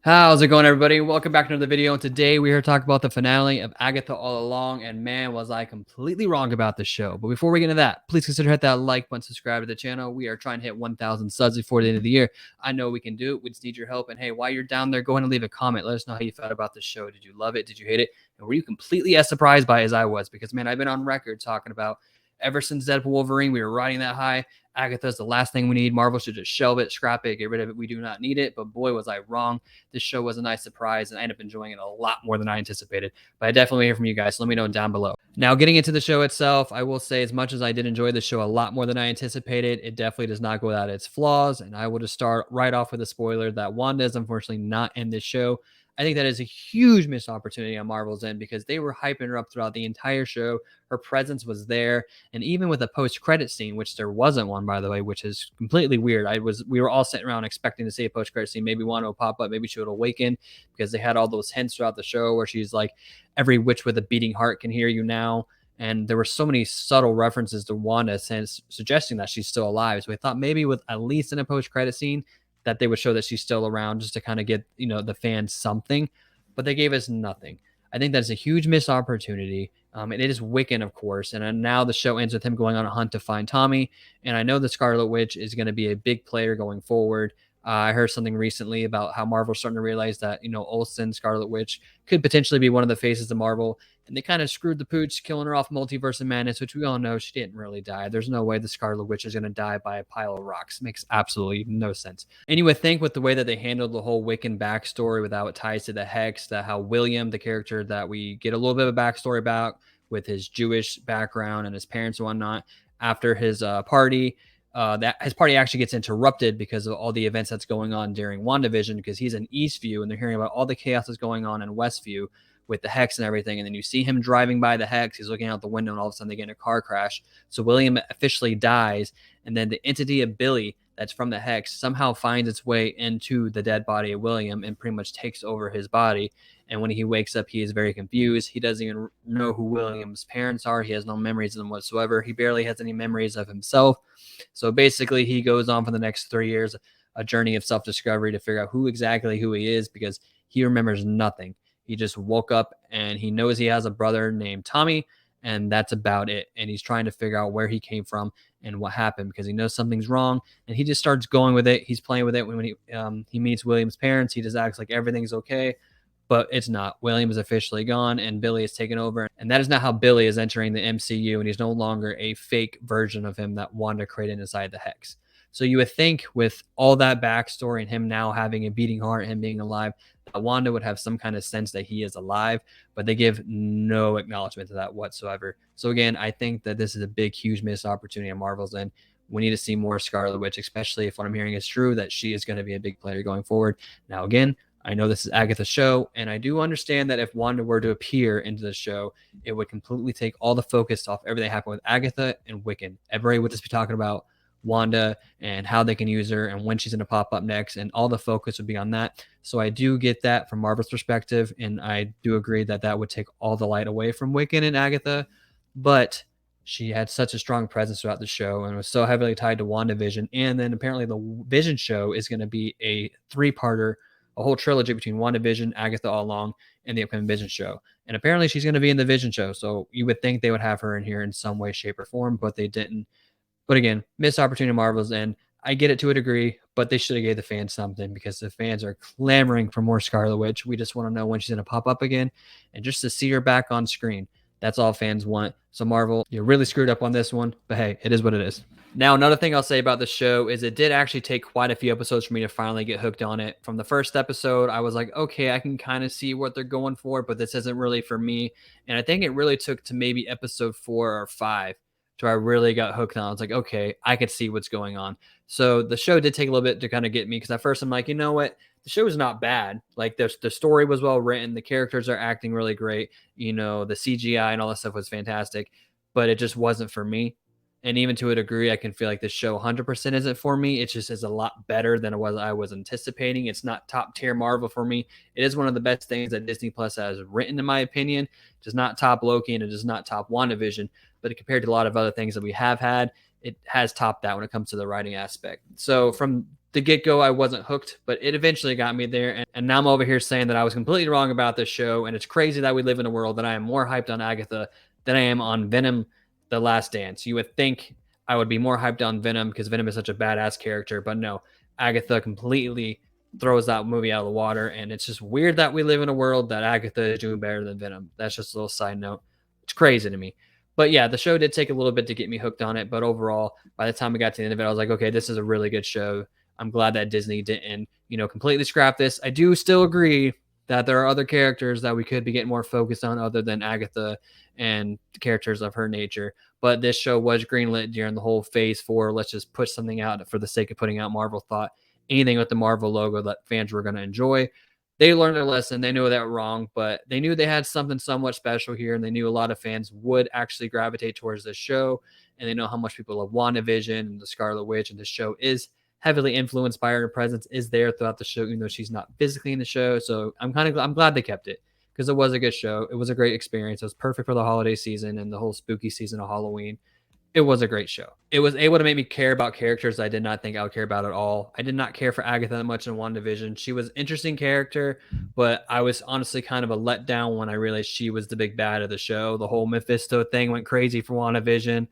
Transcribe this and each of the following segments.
How's it going, everybody? Welcome back to another video. And today we are talking about the finale of Agatha All Along. And man, was I completely wrong about the show. But before we get into that, please consider hit that like button, subscribe to the channel. We are trying to hit 1,000 subs before the end of the year. I know we can do it. We just need your help. And hey, while you're down there, go ahead and leave a comment. Let us know how you felt about the show. Did you love it? Did you hate it? And were you completely as surprised by it as I was? Because man, I've been on record talking about ever since Deadpool Wolverine, we were riding that high. Agatha's the last thing we need. Marvel should just shelve it, scrap it, get rid of it. We do not need it. But boy, was I wrong. This show was a nice surprise, and I ended up enjoying it a lot more than I anticipated. But I definitely hear from you guys, so let me know down below. Now, getting into the show itself, I will say as much as I did enjoy the show a lot more than I anticipated, it definitely does not go without its flaws. And I will just start right off with a spoiler that Wanda is unfortunately not in this show. I think that is a huge missed opportunity on Marvel's end because they were hyping her up throughout the entire show. Her presence was there, and even with a post-credit scene, which there wasn't one, by the way, which is completely weird. We were all sitting around expecting to see a post-credit scene. Maybe Wanda will pop up, maybe she would awaken, because they had all those hints throughout the show where she's like, "Every witch with a beating heart can hear you now." And there were so many subtle references to Wanda suggesting that she's still alive. So we thought maybe with at least in a post-credit scene that they would show that she's still around just to kind of get, the fans something, but they gave us nothing. I think that's a huge missed opportunity. And it is Wiccan, of course. And now the show ends with him going on a hunt to find Tommy. And I know the Scarlet Witch is going to be a big player going forward. I heard something recently about how Marvel's starting to realize that, Olsen, Scarlet Witch, could potentially be one of the faces of Marvel. And they kind of screwed the pooch, killing her off Multiverse of Madness, which we all know she didn't really die. There's no way the Scarlet Witch is going to die by a pile of rocks. Makes absolutely no sense. And you would think with the way that they handled the whole Wiccan backstory, with how it ties to the Hex, that how William, the character that we get a little bit of a backstory about with his Jewish background and his parents and whatnot, after his party, that his party actually gets interrupted because of all the events that's going on during WandaVision, because he's in Eastview and they're hearing about all the chaos that's going on in Westview with the Hex and everything. And then you see him driving by the Hex. He's looking out the window and all of a sudden they get in a car crash. So William officially dies. And then the entity of Billy that's from the Hex somehow finds its way into the dead body of William and pretty much takes over his body. And when he wakes up, he is very confused. He doesn't even know who William's parents are. He has no memories of them whatsoever. He barely has any memories of himself. So basically, he goes on for the next 3 years, a journey of self-discovery to figure out who he is, because he remembers nothing. He just woke up and he knows he has a brother named Tommy, and that's about it. And he's trying to figure out where he came from and what happened, because he knows something's wrong, and he just starts going with it. He's playing with it. When he meets William's parents, he just acts like everything's okay, but it's not. William is officially gone and Billy is taken over. And that is not how Billy is entering the MCU. And he's no longer a fake version of him that Wanda created inside the Hex. So you would think with all that backstory and him now having a beating heart, him being alive, that Wanda would have some kind of sense that he is alive, but they give no acknowledgement to that whatsoever. So again, I think that this is a big, huge missed opportunity on Marvel's end. We need to see more Scarlet Witch, especially if what I'm hearing is true, that she is going to be a big player going forward. Now, again, I know this is Agatha's show, and I do understand that if Wanda were to appear into the show, it would completely take all the focus off everything happened with Agatha and Wiccan. Everybody would just be talking about Wanda and how they can use her and when she's going to pop up next, and all the focus would be on that. So I do get that from Marvel's perspective, and I do agree that that would take all the light away from Wiccan and Agatha, but she had such a strong presence throughout the show and was so heavily tied to WandaVision. And then apparently the Vision show is going to be a three-parter, a whole trilogy between WandaVision, Agatha All Along, and the upcoming Vision show. And apparently she's going to be in the Vision show. So you would think they would have her in here in some way, shape, or form, but they didn't. But again, missed opportunity on Marvel's end. I get it to a degree, but they should have gave the fans something, because the fans are clamoring for more Scarlet Witch. We just want to know when she's going to pop up again and just to see her back on screen. That's all fans want. So Marvel, you really screwed up on this one, but hey, it is what it is. Now, another thing I'll say about the show is it did actually take quite a few episodes for me to finally get hooked on it. From the first episode, I was like, okay, I can kind of see what they're going for, but this isn't really for me. And I think it really took to maybe episode 4 or 5 to I really got hooked on. I was like, okay, I could see what's going on. So the show did take a little bit to kind of get me, because at first I'm like, you know what? The show is not bad. Like the story was well written. The characters are acting really great. The CGI and all that stuff was fantastic, but it just wasn't for me. And even to a degree, I can feel like this show 100% isn't for me. It just is a lot better than I was anticipating. It's not top tier Marvel for me. It is one of the best things that Disney Plus has written, in my opinion. It does not top Loki, and it does not top WandaVision, but compared to a lot of other things that we have had, it has topped that when it comes to the writing aspect. So from the get go, I wasn't hooked, but it eventually got me there. And now I'm over here saying that I was completely wrong about this show. And it's crazy that we live in a world that I am more hyped on Agatha than I am on Venom, The Last Dance. You would think I would be more hyped on Venom because Venom is such a badass character, but no, Agatha completely throws that movie out of the water. And it's just weird that we live in a world that Agatha is doing better than Venom. That's just a little side note. It's crazy to me. But yeah, the show did take a little bit to get me hooked on it. But overall, by the time we got to the end of it, I was like, okay, this is a really good show. I'm glad that Disney didn't, completely scrap this. I do still agree that there are other characters that we could be getting more focused on other than Agatha and characters of her nature. But this show was greenlit during the whole phase four. Let's just put something out for the sake of putting out. Marvel thought anything with the Marvel logo that fans were going to enjoy. They learned their lesson. They knew that were wrong, but they knew they had something somewhat special here, and they knew a lot of fans would actually gravitate towards this show. And they know how much people love WandaVision and the Scarlet Witch, and this show is heavily influenced by her. Her presence is there throughout the show, even though she's not physically in the show. So I'm glad they kept it because it was a good show. It was a great experience. It was perfect for the holiday season and the whole spooky season of Halloween. It was a great show. It was able to make me care about characters I did not think I would care about at all. I did not care for Agatha that much in WandaVision. She was an interesting character, but I was honestly kind of a letdown when I realized she was the big bad of the show. The whole Mephisto thing went crazy for WandaVision.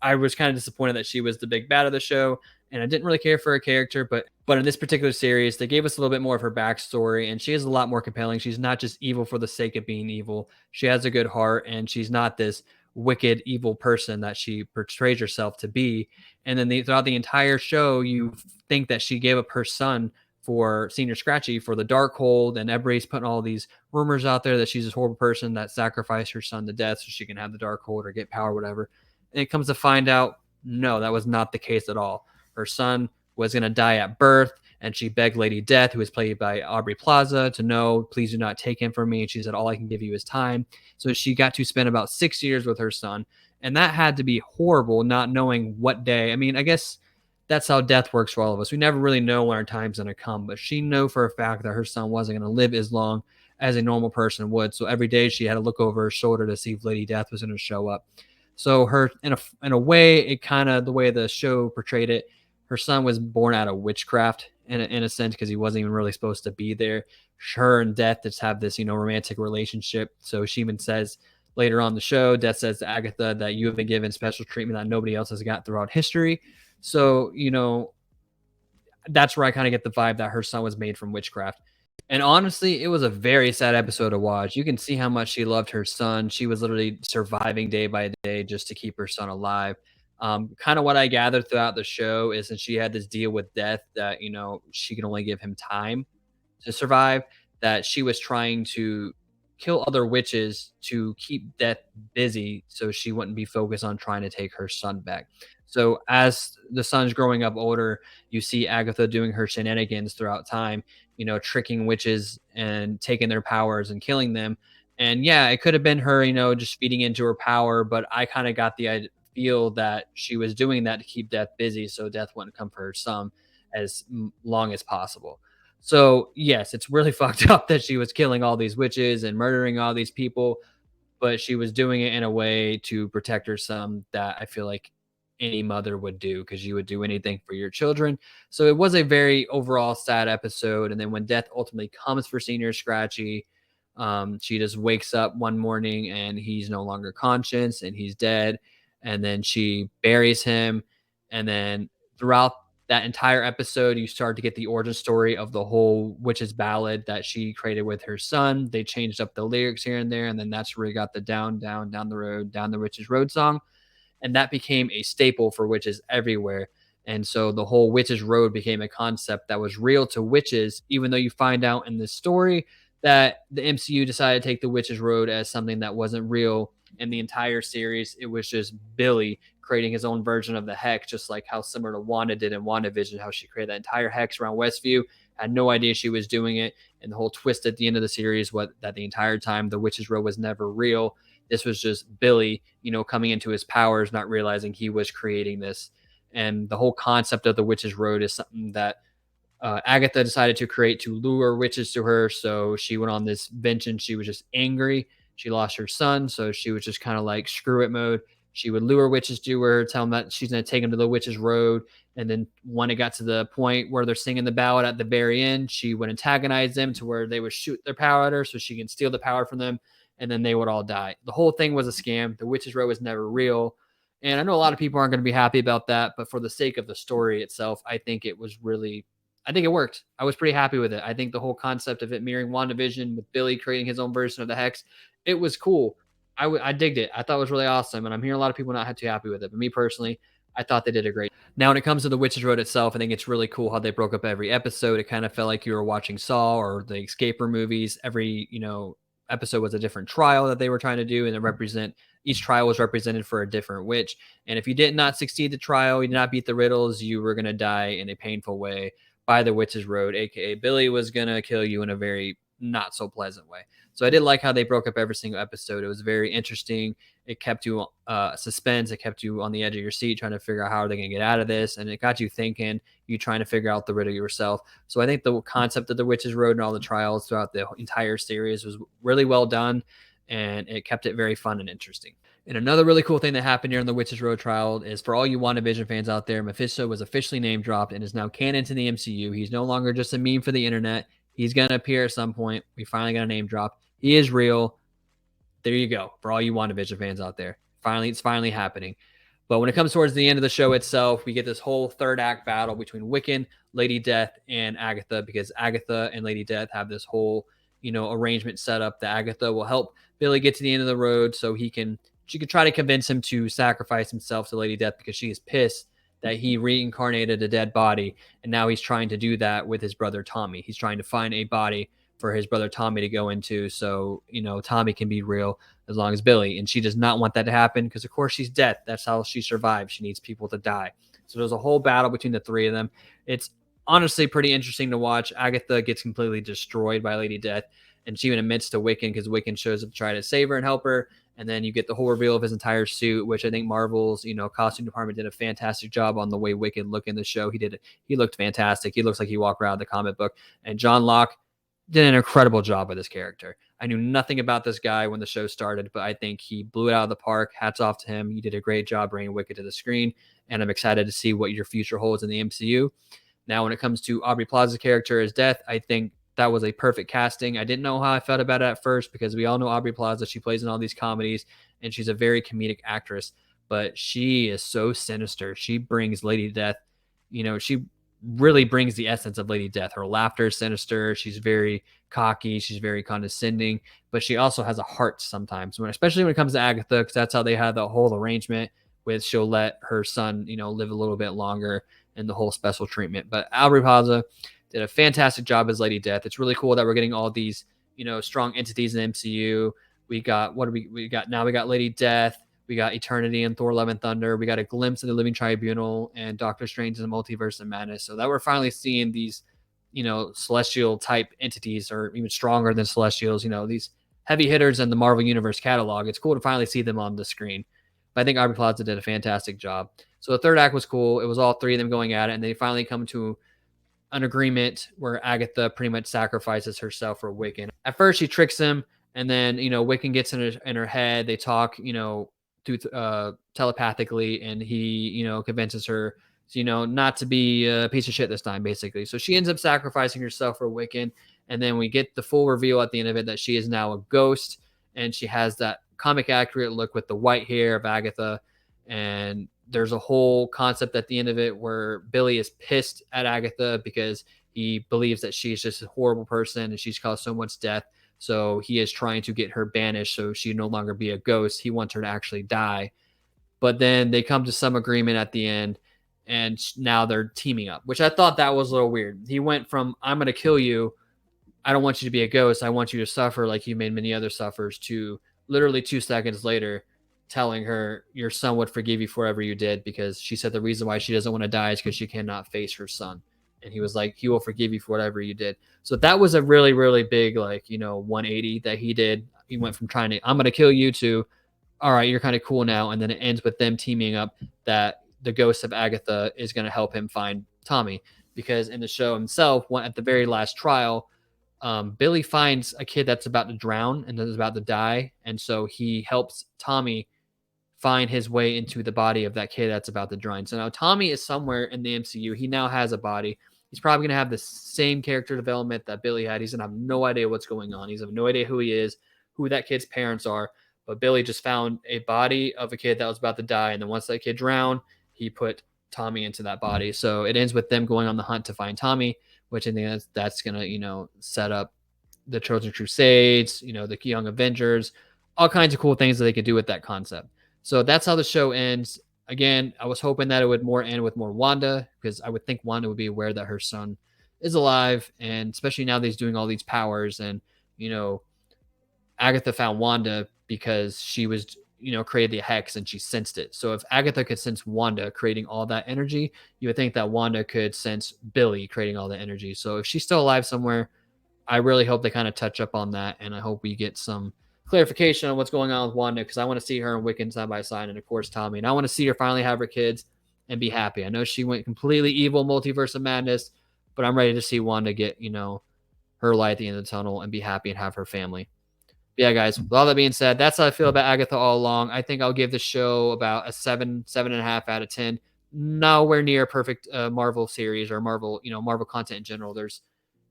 I was kind of disappointed that she was the big bad of the show, and I didn't really care for her character. But in this particular series, they gave us a little bit more of her backstory, and she is a lot more compelling. She's not just evil for the sake of being evil. She has a good heart, and she's not this wicked, evil person that she portrays herself to be. And then throughout the entire show, you think that she gave up her son for Senior Scratchy for the Darkhold, and everybody's putting all these rumors out there that she's this horrible person that sacrificed her son to death so she can have the Darkhold or get power, or whatever. And it comes to find out, no, that was not the case at all. Her son was going to die at birth, and she begged Lady Death, who was played by Aubrey Plaza, to no, please do not take him from me. And she said, all I can give you is time. So she got to spend about 6 years with her son. And that had to be horrible, not knowing what day. I mean, I guess that's how death works for all of us. We never really know when our time's going to come, but she knew for a fact that her son wasn't going to live as long as a normal person would. So every day she had to look over her shoulder to see if Lady Death was going to show up. So her, in a way, it kind of, the way the show portrayed it, her son was born out of witchcraft in a sense because he wasn't even really supposed to be there. Her and Death just have this, romantic relationship. So she even says later on the show, Death says to Agatha that you have been given special treatment that nobody else has got throughout history. So, that's where I kind of get the vibe that her son was made from witchcraft. And honestly, it was a very sad episode to watch. You can see how much she loved her son. She was literally surviving day by day just to keep her son alive. Kind of what I gathered throughout the show is that she had this deal with Death that, she can only give him time to survive, that she was trying to kill other witches to keep Death busy so she wouldn't be focused on trying to take her son back. So as the son's growing up older, you see Agatha doing her shenanigans throughout time, tricking witches and taking their powers and killing them. And yeah, it could have been her, just feeding into her power, but I kind of got the feel that she was doing that to keep Death busy so Death wouldn't come for her son as long as possible. So yes, it's really fucked up that she was killing all these witches and murdering all these people, but she was doing it in a way to protect her son that I feel like any mother would do because you would do anything for your children. So it was a very overall sad episode. And then when Death ultimately comes for Senior Scratchy, she just wakes up one morning and he's no longer conscious and he's dead. And then she buries him. And then throughout that entire episode, you start to get the origin story of the whole witch's ballad that she created with her son. They changed up the lyrics here and there, and then that's where we got the down, down, down the road, down the witch's road song. And that became a staple for witches everywhere. And so the whole witch's road became a concept that was real to witches, even though you find out in this story that the MCU decided to take the witch's road as something that wasn't real in the entire series. It was just Billy creating his own version of the hex, just like how similar to Wanda did in WandaVision, how she created that entire hex around Westview, had no idea she was doing it. And the whole twist at the end of the series, that the entire time the witch's road was never real. This was just Billy, coming into his powers, not realizing he was creating this. And the whole concept of the witch's road is something that Agatha decided to create to lure witches to her. So she went on this vengeance. She was just angry. She lost her son. So she was just kind of like screw it mode. She would lure witches to her, tell them that she's going to take them to the witch's road. And then when it got to the point where they're singing the ballad at the very end, she would antagonize them to where they would shoot their power at her so she can steal the power from them. And then they would all die. The whole thing was a scam. The witch's road was never real. And I know a lot of people aren't going to be happy about that, but for the sake of the story itself, I think it was really, I think it worked. I was pretty happy with it. I think the whole concept of it mirroring WandaVision with Billy creating his own version of the Hex, it was cool. I digged it. I thought it was really awesome, and I'm hearing a lot of people not too happy with it. But me personally, I thought they did a great. Now, when it comes to the Witch's Road itself, I think it's really cool how they broke up every episode. It kind of felt like you were watching Saw or the Escape Room movies. Every episode was a different trial that they were trying to do, and each trial was represented for a different witch. And if you did not succeed the trial, you did not beat the riddles, you were gonna die in a painful way by the Witch's Road, aka Billy was gonna kill you in a very not so pleasant way. So I did like how they broke up every single episode. It was very interesting. It kept you suspense. It kept you on the edge of your seat trying to figure out how are they going to get out of this. And it got you thinking, you trying to figure out the riddle yourself. So I think the concept of the Witch's Road and all the trials throughout the entire series was really well done. And it kept it very fun and interesting. And another really cool thing that happened here in the Witch's Road trial is for all you WandaVision fans out there, Mephisto was officially name dropped and is now canon to the MCU. He's no longer just a meme for the internet. He's going to appear at some point. We finally got a name drop. He is real. There you go. For all you WandaVision fans out there. It's finally happening. But when it comes towards the end of the show itself, we get this whole third act battle between Wiccan, Lady Death, and Agatha, because Agatha and Lady Death have this whole, arrangement set up that Agatha will help Billy get to the end of the road so she can try to convince him to sacrifice himself to Lady Death because she is pissed that he reincarnated a dead body. And now he's trying to do that with his brother Tommy. He's trying to find a body for his brother Tommy to go into so, Tommy can be real as long as Billy. And she does not want that to happen because, of course, she's dead. That's how she survived. She needs people to die. So there's a whole battle between the three of them. It's honestly pretty interesting to watch. Agatha gets completely destroyed by Lady Death, and she even admits to Wiccan because Wiccan shows up to try to save her and help her. And then you get the whole reveal of his entire suit, which I think Marvel's, costume department did a fantastic job on the way Wiccan looked in the show. He looked fantastic. He looks like he walked around the comic book. And John Locke did an incredible job with this character. I knew nothing about this guy when the show started, but I think he blew it out of the park. Hats off to him. He did a great job bringing Wicked to the screen, and I'm excited to see what your future holds in the MCU. Now, when it comes to Aubrey Plaza's character as Death, I think that was a perfect casting. I didn't know how I felt about it at first because we all know Aubrey Plaza. She plays in all these comedies, and she's a very comedic actress, but she is so sinister. She brings Lady Death, she really brings the essence of Lady Death. Her laughter is sinister. She's very cocky. She's very condescending, but she also has a heart sometimes, especially when it comes to Agatha, because that's how they had the whole arrangement with she'll let her son, live a little bit longer and the whole special treatment. But Aubrey Plaza did a fantastic job as Lady Death. It's really cool that we're getting all these, strong entities in the MCU. We got, we got now? We got Lady Death. We got Eternity and Thor: Love and Thunder. We got a glimpse of the Living Tribunal and Doctor Strange and the Multiverse of Madness. So that we're finally seeing these, celestial type entities, or even stronger than celestials, these heavy hitters in the Marvel Universe catalog. It's cool to finally see them on the screen. But I think Aubrey Plaza did a fantastic job. So the third act was cool. It was all three of them going at it, and they finally come to an agreement where Agatha pretty much sacrifices herself for Wiccan. At first, she tricks him, and then, Wiccan gets in her head. They talk, through telepathically, and he convinces her not to be a piece of shit this time, basically. So she ends up sacrificing herself for Wiccan, and then we get the full reveal at the end of it that she is now a ghost, and she has that comic accurate look with the white hair of Agatha. And there's a whole concept at the end of it where Billy is pissed at Agatha because he believes that she's just a horrible person and she's caused so much death. So he is trying to get her banished so she no longer be a ghost. He wants her to actually die. But then they come to some agreement at the end, and now they're teaming up, which I thought that was a little weird. He went from, I'm going to kill you, I don't want you to be a ghost, I want you to suffer like you made many other suffers, to literally 2 seconds later telling her your son would forgive you for whatever you did, because she said the reason why she doesn't want to die is because she cannot face her son. And he was like, he will forgive you for whatever you did. So that was a really, really big, 180 that he did. He went from trying to, I'm going to kill you, to, all right, you're kind of cool now. And then it ends with them teaming up, that the ghost of Agatha is going to help him find Tommy. Because in the show himself, at the very last trial, Billy finds a kid that's about to drown and is about to die. And so he helps Tommy find his way into the body of that kid that's about to join. So now Tommy is somewhere in the MCU. He now has a body. He's probably going to have the same character development that Billy had. He's going to have no idea what's going on. He's have no idea who he is, who that kid's parents are. But Billy just found a body of a kid that was about to die. And then once that kid drowned, he put Tommy into that body. So it ends with them going on the hunt to find Tommy, which I think that's going to, set up the Trojan Crusades, the Young Avengers, all kinds of cool things that they could do with that concept. So that's how the show ends. Again, I was hoping that it would end with more Wanda, because I would think Wanda would be aware that her son is alive, and especially now that he's doing all these powers, and Agatha found Wanda because she was created the hex and she sensed it. So if Agatha could sense Wanda creating all that energy, you would think that Wanda could sense Billy creating all the energy. So if she's still alive somewhere, I really hope they kind of touch up on that, and I hope we get some clarification on what's going on with Wanda, because I want to see her and Wiccan side by side, and of course Tommy, and I want to see her finally have her kids and be happy. I know she went completely evil, multiverse of madness, but I'm ready to see Wanda get her light at the end of the tunnel and be happy and have her family. But yeah, guys, with all that being said, that's how I feel about Agatha all along. I think I'll give the show about a 7.5 out of 10. Nowhere near a perfect Marvel series or Marvel content in general.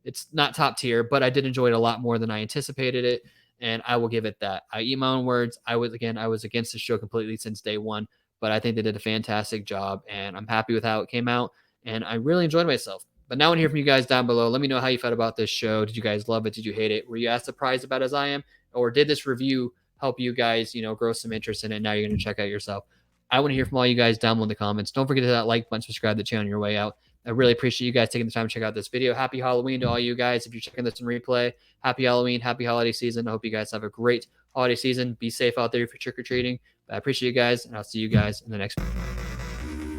It's not top tier, but I did enjoy it a lot more than I anticipated it, and I will give it that. I eat my own words. I was against the show completely since day one, but I think they did a fantastic job, and I'm happy with how it came out, and I really enjoyed myself. But now I want to hear from you guys down below. Let me know how you felt about this show. Did you guys love it? Did you hate it? Were you as surprised about it as I am? Or did this review help you guys, grow some interest in it? Now you're going to check out yourself. I want to hear from all you guys down below in the comments. Don't forget to hit that like button, subscribe to the channel on your way out. I really appreciate you guys taking the time to check out this video. Happy Halloween to all you guys. If you're checking this in replay, happy Halloween, happy holiday season. I hope you guys have a great holiday season. Be safe out there if you're trick-or-treating. But I appreciate you guys, and I'll see you guys in the next video.